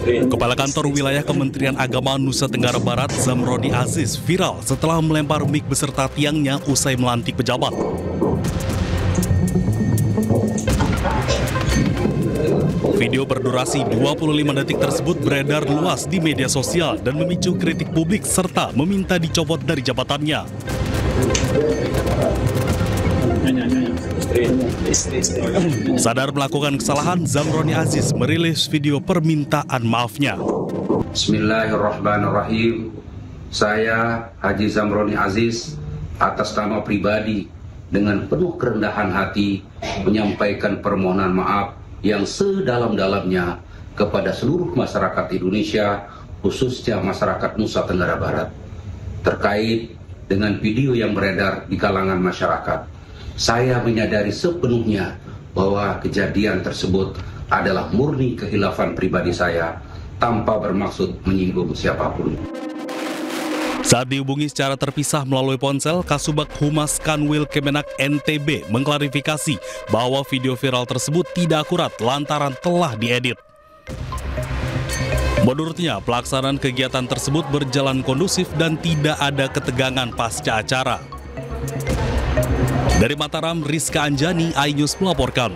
Kepala Kantor Wilayah Kementerian Agama Nusa Tenggara Barat Zamroni Aziz viral setelah melempar mic beserta tiangnya usai melantik pejabat. Video berdurasi 25 detik tersebut beredar luas di media sosial dan memicu kritik publik serta meminta dicopot dari jabatannya. Sadar melakukan kesalahan, Zamroni Aziz merilis video permintaan maafnya. Bismillahirrahmanirrahim. Saya Haji Zamroni Aziz atas nama pribadi dengan penuh kerendahan hati menyampaikan permohonan maaf yang sedalam-dalamnya kepada seluruh masyarakat Indonesia, khususnya masyarakat Nusa Tenggara Barat, terkait dengan video yang beredar di kalangan masyarakat. Saya menyadari sepenuhnya bahwa kejadian tersebut adalah murni khilafan pribadi saya tanpa bermaksud menyinggung siapapun. Saat dihubungi secara terpisah melalui ponsel, Kasubag Humas Kanwil Kemenak NTB mengklarifikasi bahwa video viral tersebut tidak akurat lantaran telah diedit. Menurutnya, pelaksanaan kegiatan tersebut berjalan kondusif dan tidak ada ketegangan pasca acara. Dari Mataram, Rizka Anjani, iNews melaporkan.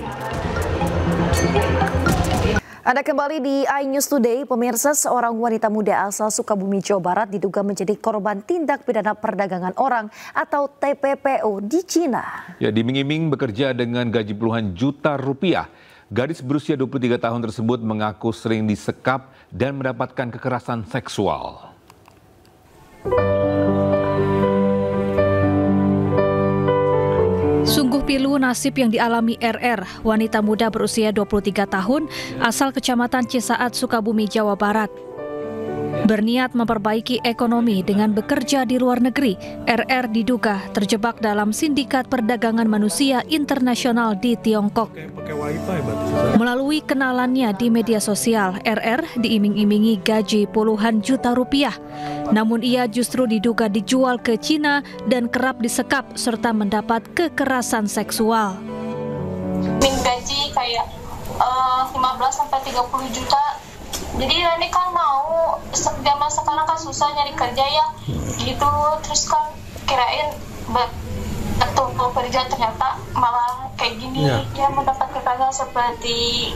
Anda kembali di iNews Today. Pemirsa, seorang wanita muda asal Sukabumi, Jawa Barat diduga menjadi korban tindak pidana perdagangan orang atau TPPO di Cina. Ya, diiming-iming bekerja dengan gaji puluhan juta rupiah. Gadis berusia 23 tahun tersebut mengaku sering disekap dan mendapatkan kekerasan seksual. Sungguh pilu nasib yang dialami RR, wanita muda berusia 23 tahun, asal Kecamatan Cisaat, Sukabumi, Jawa Barat. Berniat memperbaiki ekonomi dengan bekerja di luar negeri, RR diduga terjebak dalam sindikat perdagangan manusia internasional di Tiongkok. Melalui kenalannya di media sosial, RR diiming-imingi gaji puluhan juta rupiah. Namun ia justru diduga dijual ke Cina dan kerap disekap serta mendapat kekerasan seksual. Gaji kayak 15-30 juta. Jadi ini kan mau zaman sekarang kan susah nyari kerja ya gitu, terus kan kirain betul kerja ternyata malah kayak gini ya mendapat kekerasan seperti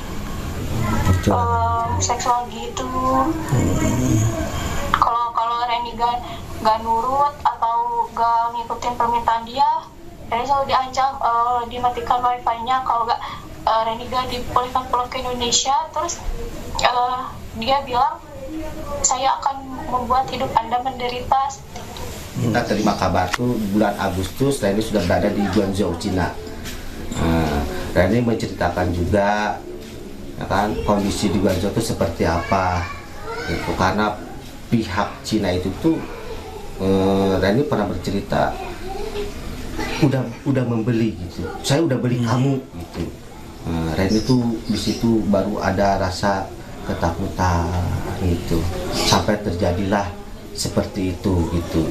seksual gitu. Kalau Reni gak nurut atau gak ngikutin permintaan dia, Reni selalu diancam dimatikan wifi-nya. Kalau gak Reni gak dibolehkan pulang ke Indonesia, terus dia bilang saya akan membuat hidup Anda menderita. Kita terima kabar tuh bulan Agustus Reni sudah berada di Guangzhou, Cina. Reni menceritakan juga ya kan, kondisi di Guangzhou itu seperti apa gitu. Karena pihak Cina itu tuh Reni pernah bercerita udah membeli gitu. Saya udah beli kamu gitu. Reni tuh di situ baru ada rasa ketakutan gitu, sampai terjadilah seperti itu gitu.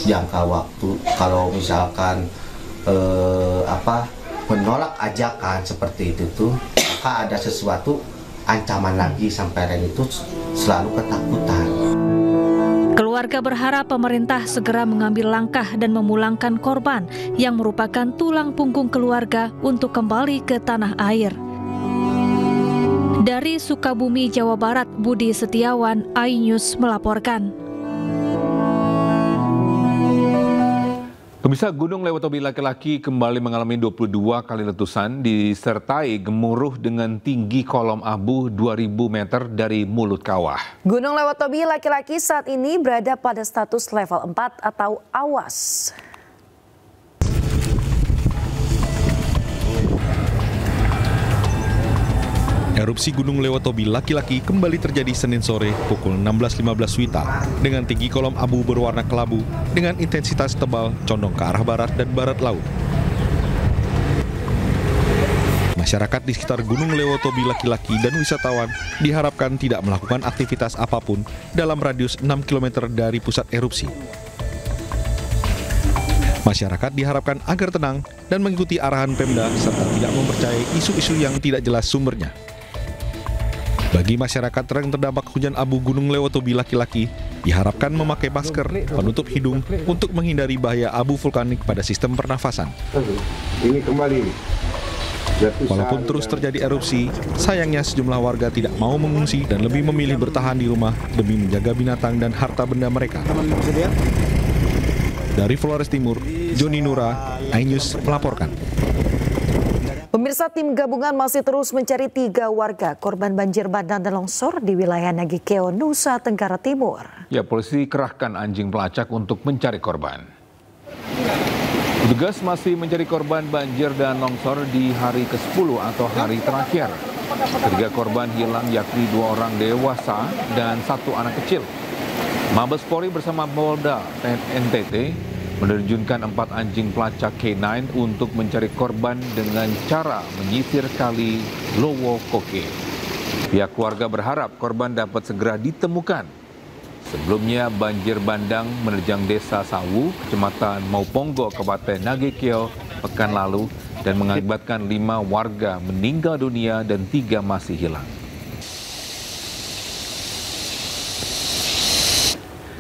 Jangka waktu kalau misalkan menolak ajakan seperti itu tuh, maka ada sesuatu ancaman lagi sampai Reni itu selalu ketakutan. Keluarga berharap pemerintah segera mengambil langkah dan memulangkan korban yang merupakan tulang punggung keluarga untuk kembali ke tanah air. Dari Sukabumi, Jawa Barat, Budi Setiawan, iNews melaporkan. Pemirsa, Gunung Lewotobi laki-laki kembali mengalami 22 kali letusan disertai gemuruh dengan tinggi kolom abu 2000 meter dari mulut kawah. Gunung Lewotobi laki-laki saat ini berada pada status level 4 atau awas. Erupsi Gunung Lewotobi laki-laki kembali terjadi Senin sore pukul 16.15 WITA dengan tinggi kolom abu berwarna kelabu dengan intensitas tebal condong ke arah barat dan barat laut. Masyarakat di sekitar Gunung Lewotobi laki-laki dan wisatawan diharapkan tidak melakukan aktivitas apapun dalam radius 6 km dari pusat erupsi. Masyarakat diharapkan agar tenang dan mengikuti arahan Pemda serta tidak mempercayai isu-isu yang tidak jelas sumbernya. Bagi masyarakat yang terdampak hujan abu Gunung Lewotobi laki-laki, diharapkan memakai masker, penutup hidung untuk menghindari bahaya abu vulkanik pada sistem pernafasan. Ini kembali. Walaupun terus terjadi erupsi, sayangnya sejumlah warga tidak mau mengungsi dan lebih memilih bertahan di rumah demi menjaga binatang dan harta benda mereka. Dari Flores Timur, Joni Nura, iNews melaporkan. Pemirsa, tim gabungan masih terus mencari 3 warga korban banjir bandang dan longsor di wilayah Nagekeo, Nusa Tenggara Timur. Ya, polisi kerahkan anjing pelacak untuk mencari korban. Petugas masih mencari korban banjir dan longsor di hari ke-10 atau hari terakhir. 3 korban hilang yakni 2 orang dewasa dan 1 anak kecil. Mabes Polri bersama Polda NTT menerjunkan 4 anjing pelacak K9 untuk mencari korban dengan cara menyisir kali Lowo Koke. Pihak keluarga berharap korban dapat segera ditemukan. Sebelumnya banjir bandang menerjang desa Sawu, kecamatan Mauponggo, Kabupaten Nagekeo pekan lalu dan mengakibatkan 5 warga meninggal dunia dan 3 masih hilang.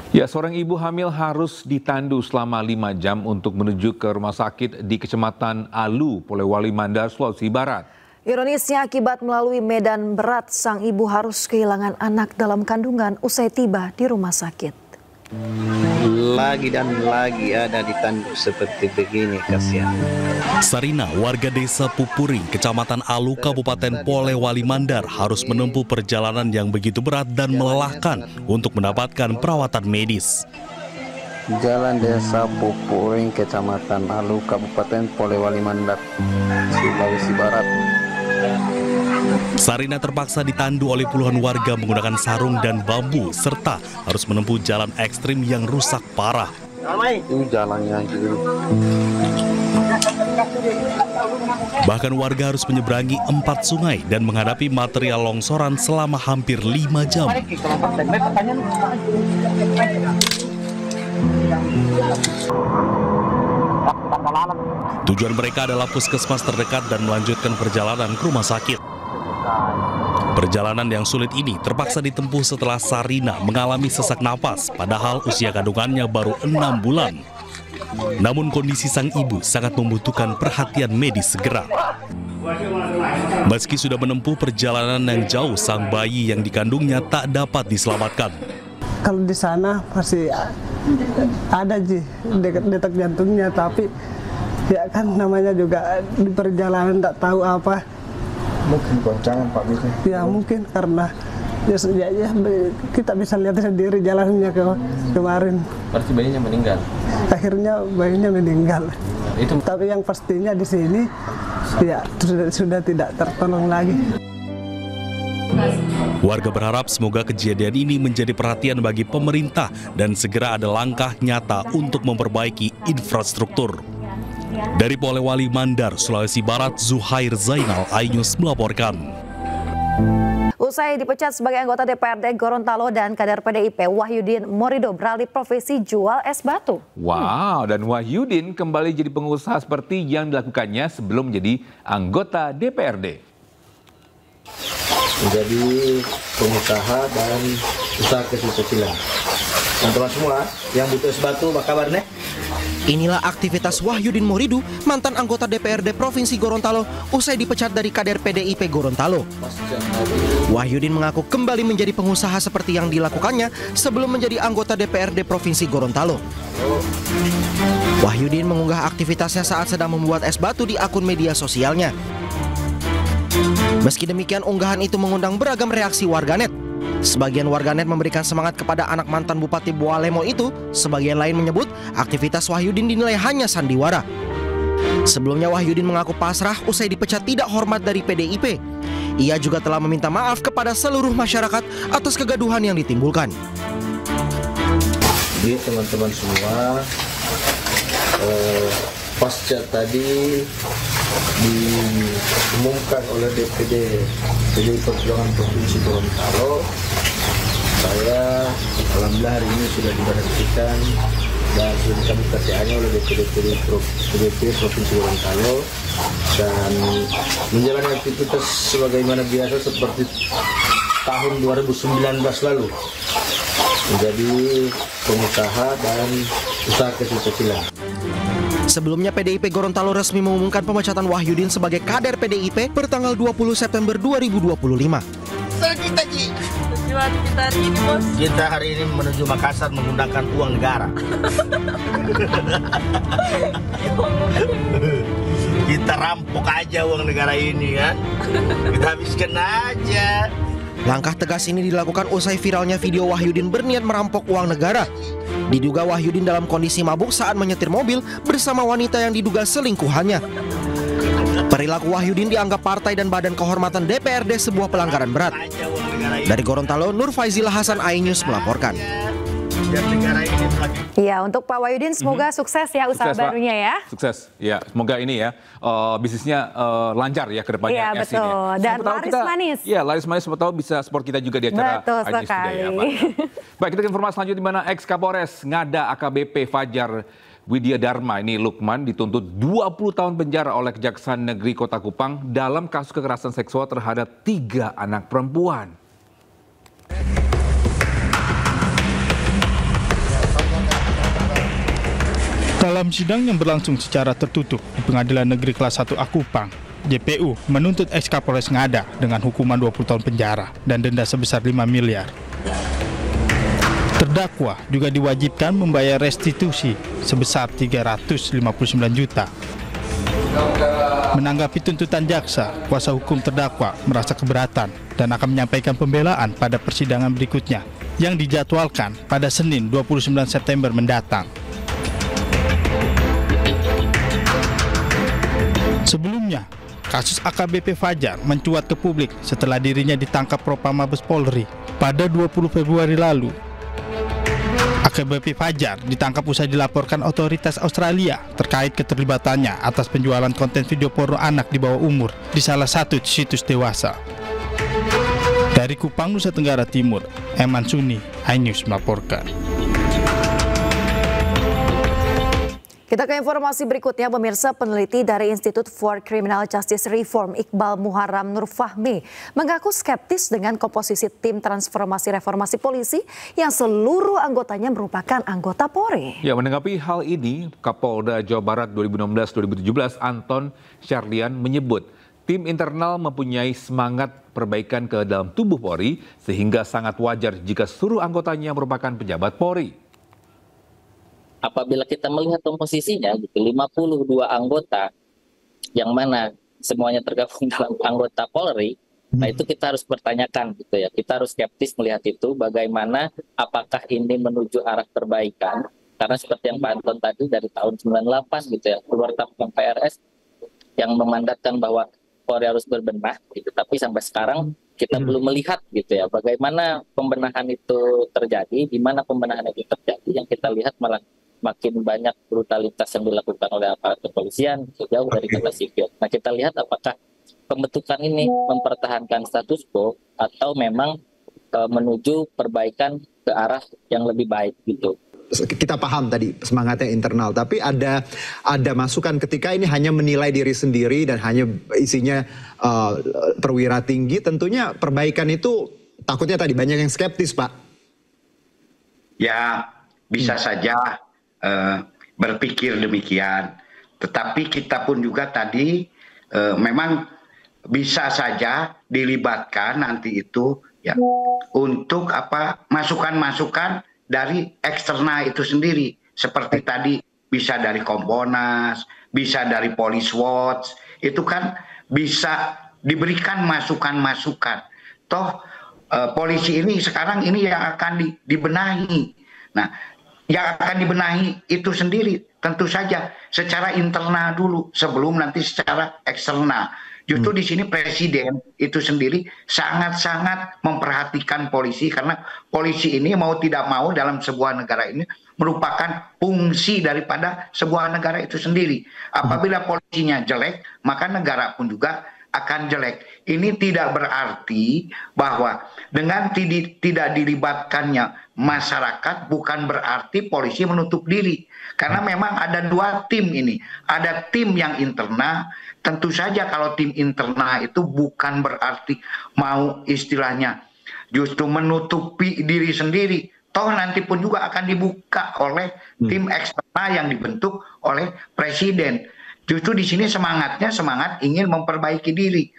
Ya, seorang ibu hamil harus ditandu selama 5 jam untuk menuju ke rumah sakit di Kecamatan Alu, Polewali Mandar, Sulawesi Barat. Ironisnya, akibat melalui medan berat, sang ibu harus kehilangan anak dalam kandungan usai tiba di rumah sakit. Lagi dan lagi ada ditandu seperti begini, kasihan. Sarina, warga desa Pupuring, Kecamatan Alu, Kabupaten Polewali Mandar harus menempuh perjalanan yang begitu berat dan melelahkan untuk mendapatkan perawatan medis. Jalan desa Pupuring, Kecamatan Alu, Kabupaten Polewali Mandar, Sulawesi Barat. Sarina terpaksa ditandu oleh puluhan warga menggunakan sarung dan bambu, serta harus menempuh jalan ekstrim yang rusak parah. Ini jalannya gitu. Bahkan warga harus menyeberangi 4 sungai dan menghadapi material longsoran selama hampir 5 jam. Tujuan mereka adalah puskesmas terdekat dan melanjutkan perjalanan ke rumah sakit. Perjalanan yang sulit ini terpaksa ditempuh setelah Sarina mengalami sesak napas, padahal usia kandungannya baru 6 bulan. Namun kondisi sang ibu sangat membutuhkan perhatian medis segera. Meski sudah menempuh perjalanan yang jauh, sang bayi yang dikandungnya tak dapat diselamatkan. Kalau di sana masih ada detak jantungnya, tapi ya kan namanya juga di perjalanan tak tahu apa. Mungkin goncangan Pak gitu. Ya mungkin karena ya kita bisa lihat sendiri jalannya kemarin. Berarti bayinya meninggal. Akhirnya bayinya meninggal. Itu. Tapi yang pastinya di sini ya sudah tidak tertolong lagi. Warga berharap semoga kejadian ini menjadi perhatian bagi pemerintah dan segera ada langkah nyata untuk memperbaiki infrastruktur. Dari Polewali Mandar, Sulawesi Barat, Zuhair Zainal, iNews melaporkan. Usai dipecat sebagai anggota DPRD Gorontalo dan kader PDIP, Wahyudin Morido beralih profesi jual es batu. Wow, dan Wahyudin kembali jadi pengusaha seperti yang dilakukannya sebelum menjadi anggota DPRD. Menjadi pengusaha dan usaha kecil-kecilan. Teman-teman semua yang butuh es batu, apa kabarnya? Inilah aktivitas Wahyudin Morido, mantan anggota DPRD Provinsi Gorontalo, usai dipecat dari kader PDIP Gorontalo. Wahyudin mengaku kembali menjadi pengusaha seperti yang dilakukannya sebelum menjadi anggota DPRD Provinsi Gorontalo. Wahyudin mengunggah aktivitasnya saat sedang membuat es batu di akun media sosialnya. Meski demikian, unggahan itu mengundang beragam reaksi warganet. Sebagian warganet memberikan semangat kepada anak mantan Bupati Boalemo itu, sebagian lain menyebut aktivitas Wahyudin dinilai hanya sandiwara. Sebelumnya Wahyudin mengaku pasrah usai dipecat tidak hormat dari PDIP. Ia juga telah meminta maaf kepada seluruh masyarakat atas kegaduhan yang ditimbulkan. Jadi teman-teman semua, pasca tadi diumumkan oleh DPD PDI Perjuangan Provinsi Gorontalo, saya alhamdulillah hari ini sudah diberhentikan dan sudah dicabut KTA-nya oleh DPD Provinsi Gorontalo dan menjalani aktivitas sebagaimana biasa seperti tahun 2019 lalu menjadi pengusaha dan usaha kecil-kecilan. Sebelumnya PDIP Gorontalo resmi mengumumkan pemecatan Wahyudin sebagai kader PDIP pertanggal 20 September 2025. Kita tujuan kita hari ini, Bos. Kita hari ini menuju Makassar menggunakan uang negara. Kita rampok aja uang negara ini kan. Kita habiskan aja. Langkah tegas ini dilakukan usai viralnya video Wahyudin berniat merampok uang negara. Diduga Wahyudin dalam kondisi mabuk saat menyetir mobil bersama wanita yang diduga selingkuhannya. Perilaku Wahyudin dianggap partai dan Badan Kehormatan DPRD sebuah pelanggaran berat. Dari Gorontalo, Nur Faizil Hasan, iNews melaporkan. Ya, untuk Pak Wahyudin semoga sukses ya usaha barunya ya. Sukses, ya. Semoga ini ya bisnisnya lancar ya ke depannya. Iya, betul. Ini. Dan laris manis. Iya, laris manis, siapa tahu bisa support kita juga di acara betul iNews Today ya, Pak. Baik, kita ke informasi selanjutnya di mana ex-Kapolres Ngada AKBP Fajar Widya Dharma ini Lukman dituntut 20 tahun penjara oleh Kejaksaan Negeri Kota Kupang dalam kasus kekerasan seksual terhadap 3 anak perempuan. Dalam sidang yang berlangsung secara tertutup di Pengadilan Negeri Kelas 1 Kupang, JPU menuntut ex-Kapolres Ngada dengan hukuman 20 tahun penjara dan denda sebesar 5 miliar. Terdakwa juga diwajibkan membayar restitusi sebesar 359 juta. Menanggapi tuntutan jaksa, kuasa hukum terdakwa merasa keberatan dan akan menyampaikan pembelaan pada persidangan berikutnya yang dijadwalkan pada Senin 29 September mendatang. Sebelumnya, kasus AKBP Fajar mencuat ke publik setelah dirinya ditangkap Propam Mabes Polri pada 20 Februari lalu. AKBP Fajar ditangkap usai dilaporkan otoritas Australia terkait keterlibatannya atas penjualan konten video porno anak di bawah umur di salah satu situs dewasa. Dari Kupang, Nusa Tenggara Timur, Eman Suni, iNews melaporkan. Kita ke informasi berikutnya, pemirsa. Peneliti dari Institute for Criminal Justice Reform, Iqbal Muharram Nur Fahmi, mengaku skeptis dengan komposisi tim transformasi reformasi polisi yang seluruh anggotanya merupakan anggota Polri. Ya, menanggapi hal ini, Kapolda Jawa Barat 2016-2017 Anton Syarlian menyebut tim internal mempunyai semangat perbaikan ke dalam tubuh Polri sehingga sangat wajar jika seluruh anggotanya merupakan pejabat Polri. Apabila kita melihat komposisinya, gitu, 52 anggota yang mana semuanya tergabung dalam anggota Polri, nah itu kita harus bertanyakan, gitu ya. Kita harus skeptis melihat itu, bagaimana apakah ini menuju arah perbaikan? Karena seperti yang Pak Anton tadi dari tahun 98 gitu ya, keluar Tampang PRS yang memandatkan bahwa Polri harus berbenah, gitu. Tapi sampai sekarang kita belum melihat, gitu ya, bagaimana pembenahan itu terjadi, di mana pembenahan itu terjadi. Yang kita lihat malah makin banyak brutalitas yang dilakukan oleh aparat kepolisian jauh dari kata sipil. Nah, kita lihat apakah pembentukan ini mempertahankan status quo atau memang menuju perbaikan ke arah yang lebih baik gitu. Kita paham tadi semangatnya internal, tapi ada masukan ketika ini hanya menilai diri sendiri dan hanya isinya perwira tinggi, tentunya perbaikan itu takutnya tadi banyak yang skeptis, Pak. Ya, bisa saja berpikir demikian, tetapi kita pun juga tadi memang bisa saja dilibatkan nanti itu ya untuk apa masukan-masukan dari eksternal itu sendiri, seperti tadi bisa dari Komponas, bisa dari Police Watch, itu kan bisa diberikan masukan-masukan. Toh polisi ini sekarang ini yang akan dibenahi. Nah, yang akan dibenahi itu sendiri tentu saja secara internal dulu sebelum nanti secara eksternal. Justru di sini presiden itu sendiri sangat-sangat memperhatikan polisi, karena polisi ini mau tidak mau dalam sebuah negara ini merupakan fungsi daripada sebuah negara itu sendiri. Apabila polisinya jelek, maka negara pun juga akan jelek. Ini tidak berarti bahwa dengan tidak dilibatkannya masyarakat bukan berarti polisi menutup diri. Karena memang ada dua tim ini. Ada tim yang internal. Tentu saja kalau tim internal itu bukan berarti mau istilahnya justru menutupi diri sendiri. Toh nanti pun juga akan dibuka oleh tim eksternal yang dibentuk oleh presiden. Justru di sini semangatnya semangat ingin memperbaiki diri.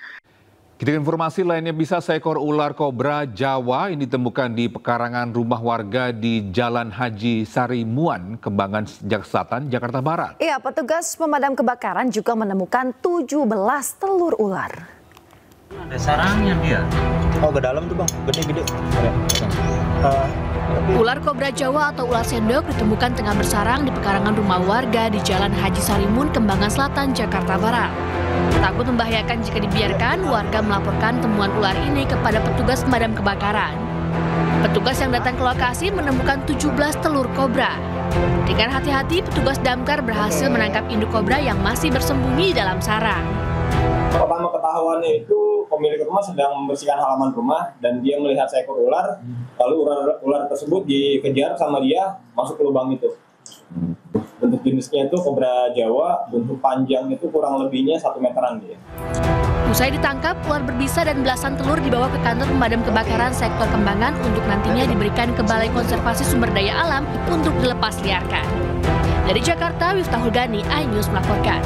Kita informasi lainnya, bisa seekor ular kobra Jawa ini ditemukan di pekarangan rumah warga di Jalan Haji Sarimuan, Kembangan Selatan, Jakarta Barat. Iya, petugas pemadam kebakaran juga menemukan 17 telur ular. Ada sarangnya dia. Oh, ke dalam tuh bang, gede-gede. Ular kobra Jawa atau ular sendok ditemukan tengah bersarang di pekarangan rumah warga di Jalan Haji Sarimun, Kembangan Selatan, Jakarta Barat. Takut membahayakan jika dibiarkan, warga melaporkan temuan ular ini kepada petugas pemadam kebakaran. Petugas yang datang ke lokasi menemukan 17 telur kobra. Dengan hati-hati, petugas damkar berhasil menangkap induk kobra yang masih bersembunyi dalam sarang. Pertama ketahuannya itu pemilik rumah sedang membersihkan halaman rumah dan dia melihat seekor ular, lalu ular tersebut dikejar sama dia masuk ke lubang itu. Bentuk jenisnya itu kobra Jawa, bentuk panjang itu kurang lebihnya 1 meteran dia. Usai ditangkap, ular berbisa dan belasan telur dibawa ke kantor pemadam kebakaran sektor Kembangan untuk nantinya diberikan ke Balai Konservasi Sumber Daya Alam untuk dilepas liarkan. Dari Jakarta, Wiftahul Gani, iNews melaporkan.